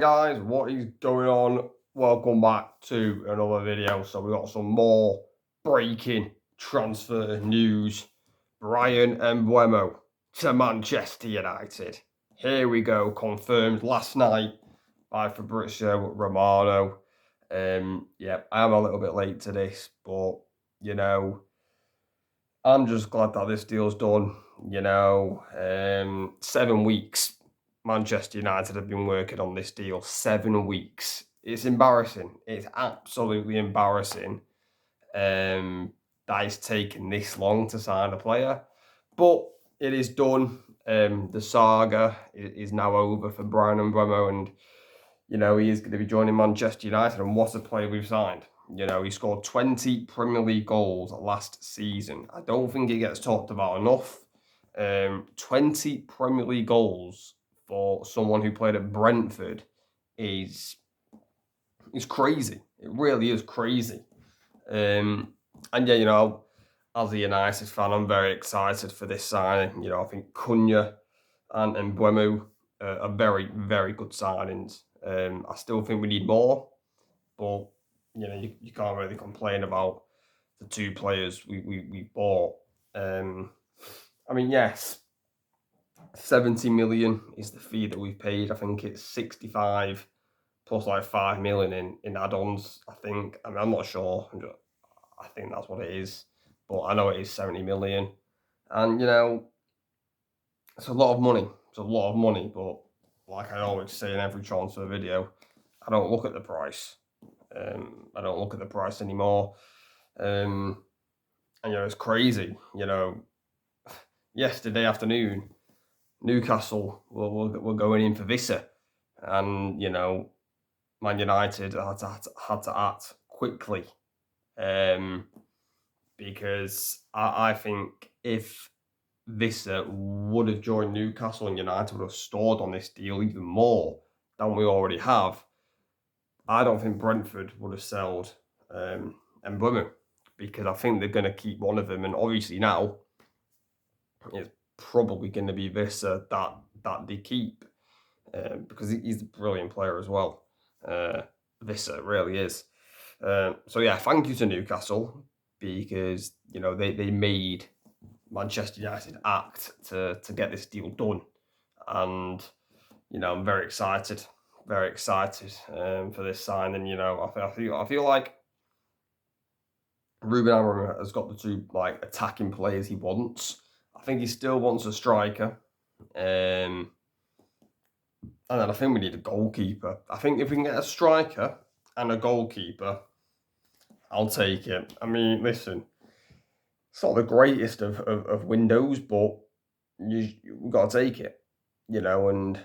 Guys, what is going on? Welcome back to another video. So we got some more breaking transfer news. Bryan Mbeumo to Manchester United. Here we go, confirmed last night by Fabrizio Romano. Yeah, I am a little bit late to this, but I'm just glad that this deal's done. 7 weeks Manchester United have been working on this deal. 7 weeks. It's embarrassing. It's absolutely embarrassing that it's taken this long to sign a player. But it is done. The saga is now over for Bryan Mbeumo, and he is going to be joining Manchester United. And what a player we've signed. He scored 20 Premier League goals last season. I don't think it gets talked about enough. 20 Premier League goals for someone who played at Brentford is crazy. It really is crazy. And yeah, as a United fan, I'm very excited for this signing. I think Cunha and Mbeumo are very, very good signings. I still think we need more, but you can't really complain about the two players we bought. Yes, 70 million is the fee that we've paid. I think it's 65 plus like 5 million in add-ons. I'm not sure. I think that's what it is, but I know it is 70 million, and it's a lot of money. It's a lot of money, but like I always say in every transfer video, I don't look at the price. I don't look at the price anymore. And it's crazy. Yesterday afternoon, Newcastle were going in for Vissa, and Man United had to act quickly, because I think if Vissa would have joined Newcastle and United would have stored on this deal even more than we already have, I don't think Brentford would have sold Mbeumo, because I think they're going to keep one of them, and obviously now it's probably going to be Vissa that they keep, because he's a brilliant player as well. Vissa really is. So yeah, thank you to Newcastle, because they made Manchester United act to get this deal done, and I'm very excited for this signing. I feel like Ruben Amorim has got the two attacking players he wants. I think he still wants a striker, and then I think we need a goalkeeper. I think if we can get a striker and a goalkeeper, I'll take it. I mean, listen, it's not the greatest of windows, but we've got to take it, and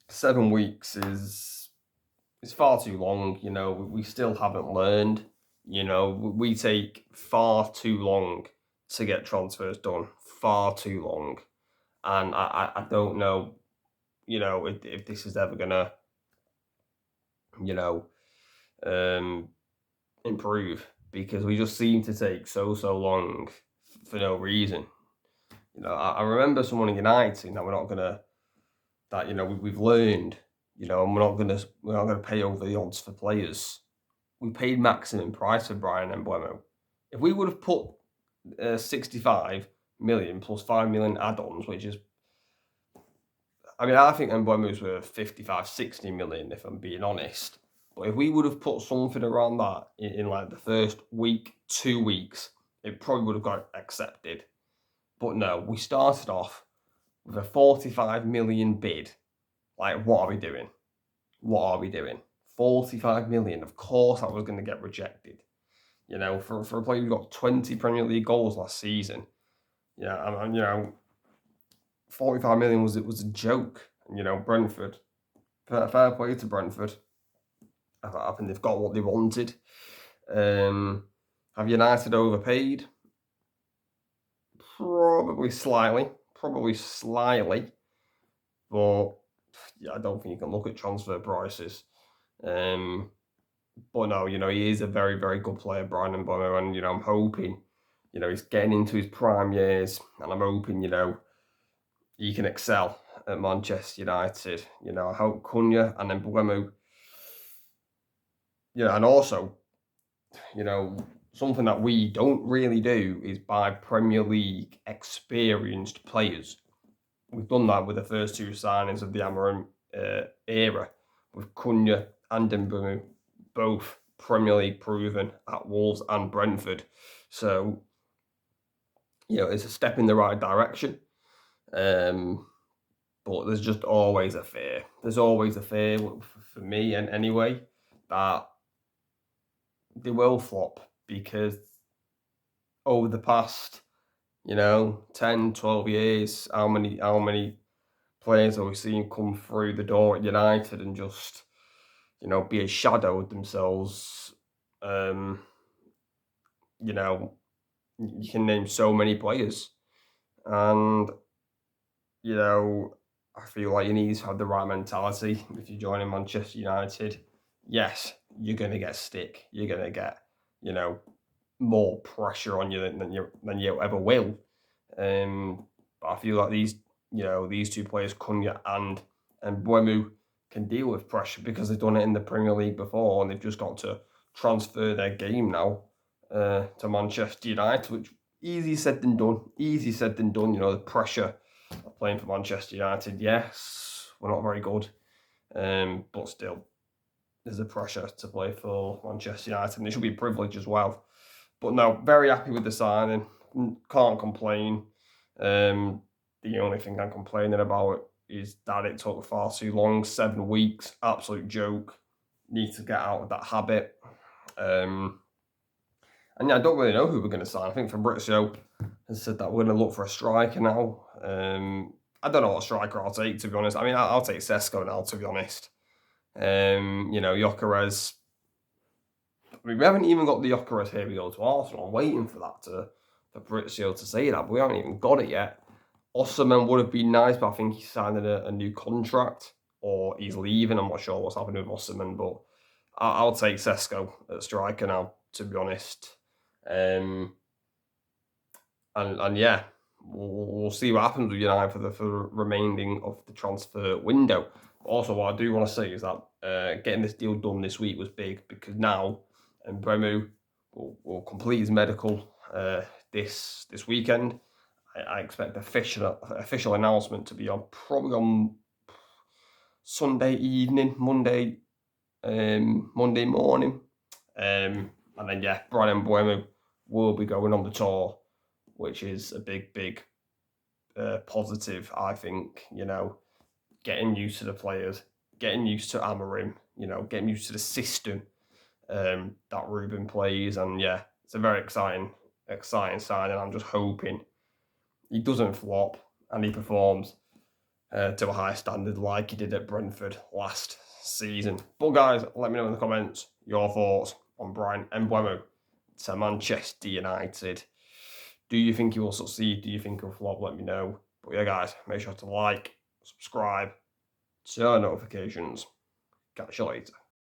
7 weeks is far too long. We still haven't learned. We take far too long to get transfers done, far too long. And I don't know, if this is ever gonna, you know, improve, because we just seem to take so long for no reason. I remember someone in United saying that we're not gonna, that we've learned, and we're not gonna pay over the odds for players. We paid maximum price for Bryan Mbeumo. If we would have put 65 million plus 5 million add-ons, which is, I think Mbeumo's worth 55, 60 million, if I'm being honest. But if we would have put something around that in like the first week, 2 weeks, it probably would have got accepted. But no, we started off with a 45 million bid. Like, what are we doing? 45 million. Of course that was going to get rejected. For a player who got 20 Premier League goals last season. 45 million was a joke. Brentford, fair play to Brentford. I think they've got what they wanted. Have United overpaid? Probably slightly. But yeah, I don't think you can look at transfer prices. But no, he is a very, very good player, Bryan Mbeumo, and I'm hoping, he's getting into his prime years, and I'm hoping, he can excel. at Manchester United. I hope Cunha and then Mbeumo, and also, something that we don't really do is buy Premier League experienced players. We've done that with the first two signings of the Amarim era, with Cunha and Mbeumo, both Premier League proven at Wolves and Brentford. So, it's a step in the right direction. But there's just always a fear. There's always a fear for me, and anyway, that they will flop, because over the past, 10, 12 years, how many players have we seen come through the door at United and just, be a shadow of themselves? You can name so many players, and I feel like you need to have the right mentality if you're joining Manchester United. Yes, you're going to get stick. You're going to get, more pressure on you than you ever will. But I feel like these two players, Cunha and Mbeumo, can deal with pressure because they've done it in the Premier League before, and they've just got to transfer their game now to Manchester United, which easy said than done. Easy said than done. The pressure of playing for Manchester United. Yes, we're not very good, but still, there's a pressure to play for Manchester United, and it should be a privilege as well. But no, very happy with the signing. Can't complain. The only thing I'm complaining about is that it took far too long. 7 weeks, absolute joke. Need to get out of that habit. And I don't really know who we're going to sign. I think Fabrizio has said that we're going to look for a striker now. I don't know what striker I'll take, to be honest. I mean, I'll take Sesko now, to be honest. Gyökeres. I mean, we haven't even got the Gyökeres here we go to Arsenal. I'm waiting for that for Fabrizio to say that, but we haven't even got it yet. Osimhen would have been nice, but I think he's signing a new contract, or he's leaving. I'm not sure what's happening with Osimhen, but I'll take Sesko at striker now, to be honest. And yeah, we'll see what happens with United for the remaining of the transfer window. Also, what I do want to say is that getting this deal done this week was big, because now Mbeumo will complete his medical this weekend. I expect official announcement to be probably on Sunday evening, Monday morning. And then, yeah, Bryan Mbeumo will be going on the tour, which is a big positive, I think. Getting used to the players, getting used to Amarim, getting used to the system that Ruben plays. And yeah, it's a very exciting sign, and I'm just hoping he doesn't flop and he performs to a high standard like he did at Brentford last season. But guys, let me know in the comments your thoughts on Bryan Mbeumo to Manchester United. Do you think he will succeed? Do you think he'll flop? Let me know. But yeah, guys, make sure to like, subscribe, turn on notifications. Catch you later.